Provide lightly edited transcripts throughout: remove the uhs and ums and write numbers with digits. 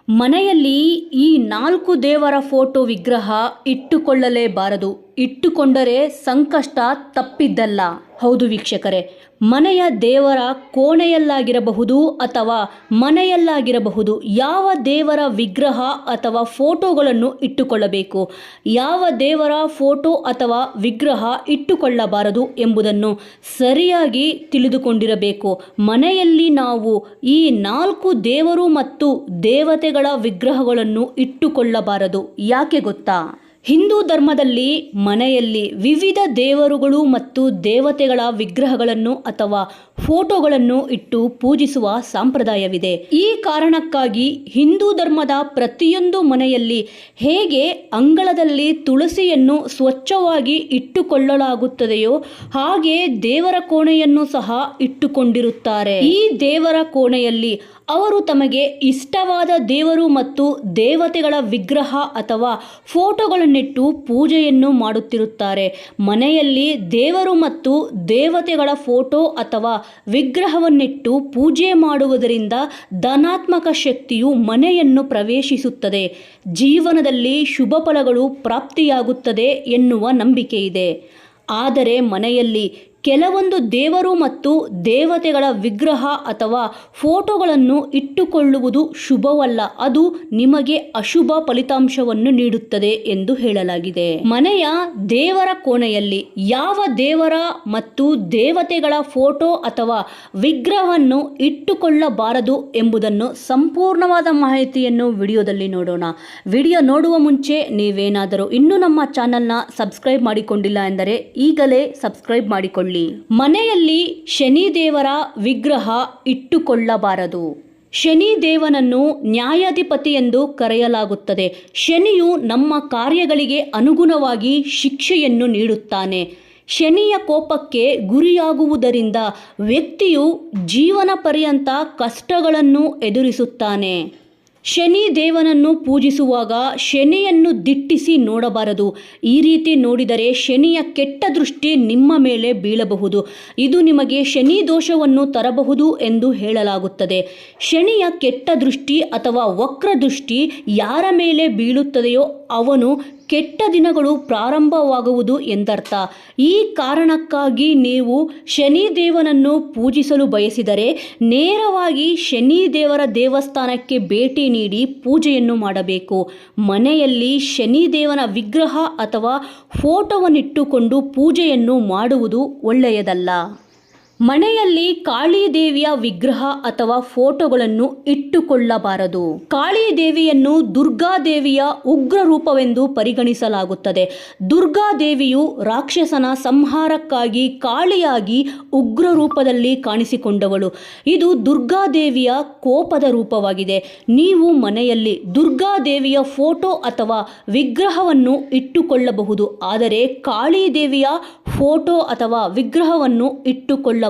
ಮನೆಯಲ್ಲಿ ಈ 4 ದೇವರ ಫೋಟೋ ವಿಗ್ರಹ ಇಟ್ಟುಕೊಳ್ಳಲೇಬಾರದು. ಇಟ್ಟುಕೊಂಡರೆ ಸಂಕಷ್ಟ ತಪ್ಪಿದ್ದಲ್ಲ. ಹೌದು ವೀಕ್ಷಕರೇ, ಮನೆಯ ದೇವರ ಕೋಣೆಯಲ್ಲಾಗಿರಬಹುದು ಅಥವಾ ಮನೆಯಲ್ಲಾಗಿರಬಹುದು, ಯಾವ ದೇವರ ವಿಗ್ರಹ ಅಥವಾ ಫೋಟೋಗಳನ್ನು ಇಟ್ಟುಕೊಳ್ಳಬೇಕು, ಯಾವ ದೇವರ ಫೋಟೋ ಅಥವಾ ವಿಗ್ರಹ ಇಟ್ಟುಕೊಳ್ಳಬಾರದು ಎಂಬುದನ್ನು ಸರಿಯಾಗಿ ತಿಳಿದುಕೊಂಡಿರಬೇಕು. ಮನೆಯಲ್ಲಿ ನಾವು ಈ 4 ದೇವರು ಮತ್ತು ದೇವತೆಗಳ ವಿಗ್ರಹಗಳನ್ನು ಇಟ್ಟುಕೊಳ್ಳಬಾರದು. ಯಾಕೆ ಗೊತ್ತಾ? ಹಿಂದೂ ಧರ್ಮದಲ್ಲಿ ಮನೆಯಲ್ಲಿ ವಿವಿಧ ದೇವರುಗಳು ಮತ್ತು ದೇವತೆಗಳ ವಿಗ್ರಹಗಳನ್ನು ಅಥವಾ ಫೋಟೋಗಳನ್ನು ಇಟ್ಟು ಪೂಜಿಸುವ ಸಂಪ್ರದಾಯವಿದೆ. ಈ ಕಾರಣಕ್ಕಾಗಿ ಹಿಂದೂ ಧರ್ಮದ ಪ್ರತಿಯೊಂದು ಮನೆಯಲ್ಲಿ ಹೇಗೆ ಅಂಗಳದಲ್ಲಿ ತುಳಸಿಯನ್ನು ಸ್ವಚ್ಛವಾಗಿ ಇಟ್ಟುಕೊಳ್ಳಲಾಗುತ್ತದೆಯೋ ಹಾಗೆ ದೇವರ ಕೋಣೆಯನ್ನು ಸಹ ಇಟ್ಟುಕೊಂಡಿರುತ್ತಾರೆ. ಈ ದೇವರ ಕೋಣೆಯಲ್ಲಿ ಅವರು ತಮಗೆ ಇಷ್ಟವಾದ ದೇವರು ಮತ್ತು ದೇವತೆಗಳ ವಿಗ್ರಹ ಅಥವಾ ಫೋಟೋಗಳನ್ನಿಟ್ಟು ಪೂಜೆಯನ್ನು ಮಾಡುತ್ತಿರುತ್ತಾರೆ. ಮನೆಯಲ್ಲಿ ದೇವರು ಮತ್ತು ದೇವತೆಗಳ ಫೋಟೋ ಅಥವಾ ವಿಗ್ರಹವನ್ನಿಟ್ಟು ಪೂಜೆ ಮಾಡುವುದರಿಂದ ಧನಾತ್ಮಕ ಶಕ್ತಿಯು ಮನೆಯನ್ನು ಪ್ರವೇಶಿಸುತ್ತದೆ, ಜೀವನದಲ್ಲಿ ಶುಭ ಫಲಗಳು ಪ್ರಾಪ್ತಿಯಾಗುತ್ತದೆ ಎನ್ನುವ ನಂಬಿಕೆ ಇದೆ. ಆದರೆ ಮನೆಯಲ್ಲಿ ಕೆಲವೊಂದು ದೇವರು ಮತ್ತು ದೇವತೆಗಳ ವಿಗ್ರಹ ಅಥವಾ ಫೋಟೋಗಳನ್ನು ಇಟ್ಟುಕೊಳ್ಳುವುದು ಶುಭವಲ್ಲ. ಅದು ನಿಮಗೆ ಅಶುಭ ಫಲಿತಾಂಶವನ್ನು ನೀಡುತ್ತದೆ ಎಂದು ಹೇಳಲಾಗಿದೆ. ಮನೆಯ ದೇವರ ಕೋಣೆಯಲ್ಲಿ ಯಾವ ದೇವರ ಮತ್ತು ದೇವತೆಗಳ ಫೋಟೋ ಅಥವಾ ವಿಗ್ರಹವನ್ನು ಇಟ್ಟುಕೊಳ್ಳಬಾರದು ಎಂಬುದನ್ನು ಸಂಪೂರ್ಣವಾದ ಮಾಹಿತಿಯನ್ನು ವಿಡಿಯೋದಲ್ಲಿ ನೋಡೋಣ. ವಿಡಿಯೋ ನೋಡುವ ಮುಂಚೆ ನೀವೇನಾದರೂ ಇನ್ನೂ ನಮ್ಮ ಚಾನಲ್ನ ಸಬ್ಸ್ಕ್ರೈಬ್ ಮಾಡಿಕೊಂಡಿಲ್ಲ ಎಂದರೆ ಈಗಲೇ ಸಬ್ಸ್ಕ್ರೈಬ್ ಮಾಡಿಕೊಳ್ಳಿ. ಮನೆಯಲ್ಲಿ ಶನಿದೇವರ ವಿಗ್ರಹ ಇಟ್ಟುಕೊಳ್ಳಬಾರದು. ಶನಿದೇವನನ್ನು ನ್ಯಾಯಾಧಿಪತಿ ಎಂದು ಕರೆಯಲಾಗುತ್ತದೆ. ಶನಿಯು ನಮ್ಮ ಕಾರ್ಯಗಳಿಗೆ ಅನುಗುಣವಾಗಿ ಶಿಕ್ಷೆಯನ್ನು ನೀಡುತ್ತಾನೆ. ಶನಿಯ ಕೋಪಕ್ಕೆ ಗುರಿಯಾಗುವುದರಿಂದ ವ್ಯಕ್ತಿಯು ಜೀವನ ಪರ್ಯಂತ ಕಷ್ಟಗಳನ್ನು ಎದುರಿಸುತ್ತಾನೆ. ಶನಿ ದೇವನನ್ನು ಪೂಜಿಸುವಾಗ ಶನಿಯನ್ನು ದಿಟ್ಟಿಸಿ ನೋಡಬಾರದು. ಈ ರೀತಿ ನೋಡಿದರೆ ಶನಿಯ ಕೆಟ್ಟ ದೃಷ್ಟಿ ನಿಮ್ಮ ಮೇಲೆ ಬೀಳಬಹುದು. ಇದು ನಿಮಗೆ ಶನಿ ದೋಷವನ್ನು ತರಬಹುದು ಎಂದು ಹೇಳಲಾಗುತ್ತದೆ. ಶನಿಯ ಕೆಟ್ಟ ದೃಷ್ಟಿ ಅಥವಾ ವಕ್ರ ದೃಷ್ಟಿ ಯಾರ ಮೇಲೆ ಬೀಳುತ್ತದೆಯೋ ಅವನು ಕೆಟ್ಟ ದಿನಗಳು ಪ್ರಾರಂಭವಾಗುವುದು ಎಂದರ್ಥ. ಈ ಕಾರಣಕ್ಕಾಗಿ ನೀವು ಶನಿದೇವನನ್ನು ಪೂಜಿಸಲು ಬಯಸಿದರೆ ನೇರವಾಗಿ ಶನಿದೇವರ ದೇವಸ್ಥಾನಕ್ಕೆ ಭೇಟಿ ನೀಡಿ ಪೂಜೆಯನ್ನು ಮಾಡಬೇಕು. ಮನೆಯಲ್ಲಿ ಶನಿದೇವನ ವಿಗ್ರಹ ಅಥವಾ ಫೋಟೋವನ್ನಿಟ್ಟುಕೊಂಡು ಪೂಜೆಯನ್ನು ಮಾಡುವುದು ಒಳ್ಳೆಯದಲ್ಲ. ಮನೆಯಲ್ಲಿ ಕಾಳಿ ದೇವಿಯ ವಿಗ್ರಹ ಅಥವಾ ಫೋಟೋಗಳನ್ನು ಇಟ್ಟುಕೊಳ್ಳಬಾರದು. ಕಾಳಿ ದೇವಿಯನ್ನು ದುರ್ಗಾದೇವಿಯ ಉಗ್ರ ರೂಪವೆಂದು ಪರಿಗಣಿಸಲಾಗುತ್ತದೆ. ದುರ್ಗಾದೇವಿಯು ರಾಕ್ಷಸನ ಸಂಹಾರಕ್ಕಾಗಿ ಕಾಳಿಯಾಗಿ ಉಗ್ರ ರೂಪದಲ್ಲಿ ಕಾಣಿಸಿಕೊಂಡವಳು. ಇದು ದುರ್ಗಾದೇವಿಯ ಕೋಪದ ರೂಪವಾಗಿದೆ. ನೀವು ಮನೆಯಲ್ಲಿ ದುರ್ಗಾದೇವಿಯ ಫೋಟೋ ಅಥವಾ ವಿಗ್ರಹವನ್ನು ಇಟ್ಟುಕೊಳ್ಳಬಹುದು, ಆದರೆ ಕಾಳಿ ದೇವಿಯ ಫೋಟೋ ಅಥವಾ ವಿಗ್ರಹವನ್ನು ಇಟ್ಟುಕೊಳ್ಳಬಾರದು.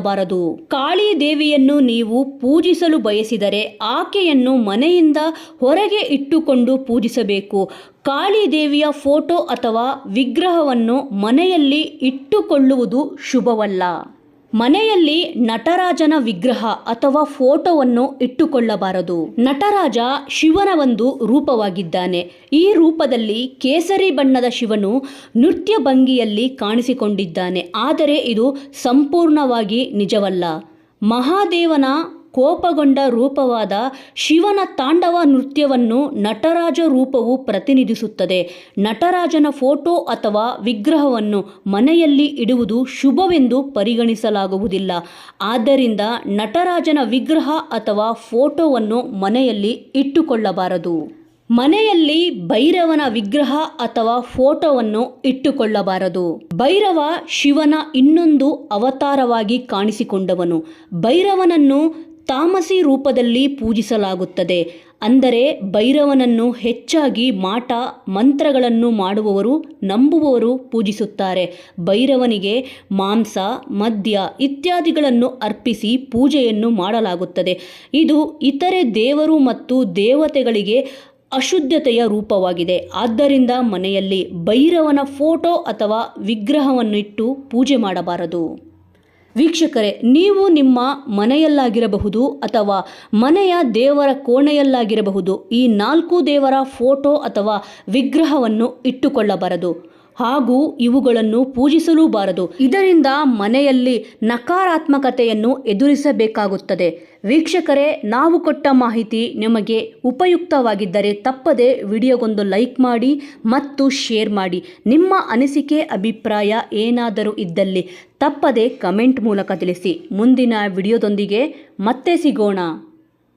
ಕಾಳಿ ದೇವಿಯನ್ನು ನೀವು ಪೂಜಿಸಲು ಬಯಸಿದರೆ ಆಕೆಯನ್ನು ಮನೆಯಿಂದ ಹೊರಗೆ ಇಟ್ಟುಕೊಂಡು ಪೂಜಿಸಬೇಕು. ಕಾಳಿ ದೇವಿಯ ಫೋಟೋ ಅಥವಾ ವಿಗ್ರಹವನ್ನು ಮನೆಯಲ್ಲಿ ಇಟ್ಟುಕೊಳ್ಳುವುದು ಶುಭವಲ್ಲ. ಮನೆಯಲ್ಲಿ ನಟರಾಜನ ವಿಗ್ರಹ ಅಥವಾ ಫೋಟೋವನ್ನು ಇಟ್ಟುಕೊಳ್ಳಬಾರದು. ನಟರಾಜ ಶಿವನ ಒಂದು ರೂಪವಾಗಿದ್ದಾನೆ. ಈ ರೂಪದಲ್ಲಿ ಕೇಸರಿ ಬಣ್ಣದ ಶಿವನು ನೃತ್ಯ ಭಂಗಿಯಲ್ಲಿ ಕಾಣಿಸಿಕೊಂಡಿದ್ದಾನೆ. ಆದರೆ ಇದು ಸಂಪೂರ್ಣವಾಗಿ ನಿಜವಲ್ಲ. ಮಹಾದೇವನ ಕೋಪಗೊಂಡ ರೂಪವಾದ ಶಿವನ ತಾಂಡವ ನೃತ್ಯವನ್ನು ನಟರಾಜ ರೂಪವು ಪ್ರತಿನಿಧಿಸುತ್ತದೆ. ನಟರಾಜನ ಫೋಟೋ ಅಥವಾ ವಿಗ್ರಹವನ್ನು ಮನೆಯಲ್ಲಿ ಇಡುವುದು ಶುಭವೆಂದು ಪರಿಗಣಿಸಲಾಗುವುದಿಲ್ಲ. ಆದ್ದರಿಂದ ನಟರಾಜನ ವಿಗ್ರಹ ಅಥವಾ ಫೋಟೋವನ್ನು ಮನೆಯಲ್ಲಿ ಇಟ್ಟುಕೊಳ್ಳಬಾರದು. ಮನೆಯಲ್ಲಿ ಭೈರವನ ವಿಗ್ರಹ ಅಥವಾ ಫೋಟೋವನ್ನು ಇಟ್ಟುಕೊಳ್ಳಬಾರದು. ಭೈರವ ಶಿವನ ಇನ್ನೊಂದು ಅವತಾರವಾಗಿ ಕಾಣಿಸಿಕೊಂಡವನು. ಭೈರವನನ್ನು ತಾಮಸಿ ರೂಪದಲ್ಲಿ ಪೂಜಿಸಲಾಗುತ್ತದೆ. ಅಂದರೆ ಭೈರವನನ್ನು ಹೆಚ್ಚಾಗಿ ಮಾಟ ಮಂತ್ರಗಳನ್ನು ಮಾಡುವವರು, ನಂಬುವವರು ಪೂಜಿಸುತ್ತಾರೆ. ಭೈರವನಿಗೆ ಮಾಂಸ, ಮದ್ಯ ಇತ್ಯಾದಿಗಳನ್ನು ಅರ್ಪಿಸಿ ಪೂಜೆಯನ್ನು ಮಾಡಲಾಗುತ್ತದೆ. ಇದು ಇತರೆ ದೇವರು ಮತ್ತು ದೇವತೆಗಳಿಗೆ ಅಶುದ್ಧತೆಯ ರೂಪವಾಗಿದೆ. ಆದ್ದರಿಂದ ಮನೆಯಲ್ಲಿ ಭೈರವನ ಫೋಟೋ ಅಥವಾ ವಿಗ್ರಹವನ್ನಿಟ್ಟು ಪೂಜೆ ಮಾಡಬಾರದು. ವೀಕ್ಷಕರೇ, ನೀವು ನಿಮ್ಮ ಮನೆಯಲ್ಲಾಗಿರಬಹುದು ಅಥವಾ ಮನೆಯ ದೇವರ ಕೋಣೆಯಲ್ಲಾಗಿರಬಹುದು, ಈ 4 ದೇವರ ಫೋಟೋ ಅಥವಾ ವಿಗ್ರಹವನ್ನು ಇಟ್ಟುಕೊಳ್ಳಬಾರದು ಹಾಗೂ ಇವುಗಳನ್ನು ಪೂಜಿಸಲೂಬಾರದು. ಇದರಿಂದ ಮನೆಯಲ್ಲಿ ನಕಾರಾತ್ಮಕತೆಯನ್ನು ಎದುರಿಸಬೇಕಾಗುತ್ತದೆ. ವೀಕ್ಷಕರೇ, ನಾವು ಕೊಟ್ಟ ಮಾಹಿತಿ ನಿಮಗೆ ಉಪಯುಕ್ತವಾಗಿದ್ದರೆ ತಪ್ಪದೆ ವಿಡಿಯೋಗೊಂದು ಲೈಕ್ ಮಾಡಿ ಮತ್ತು ಶೇರ್ ಮಾಡಿ. ನಿಮ್ಮ ಅನಿಸಿಕೆ ಅಭಿಪ್ರಾಯ ಏನಾದರೂ ಇದ್ದಲ್ಲಿ ತಪ್ಪದೆ ಕಮೆಂಟ್ ಮೂಲಕ ತಿಳಿಸಿ. ಮುಂದಿನ ವಿಡಿಯೋದೊಂದಿಗೆ ಮತ್ತೆ ಸಿಗೋಣ.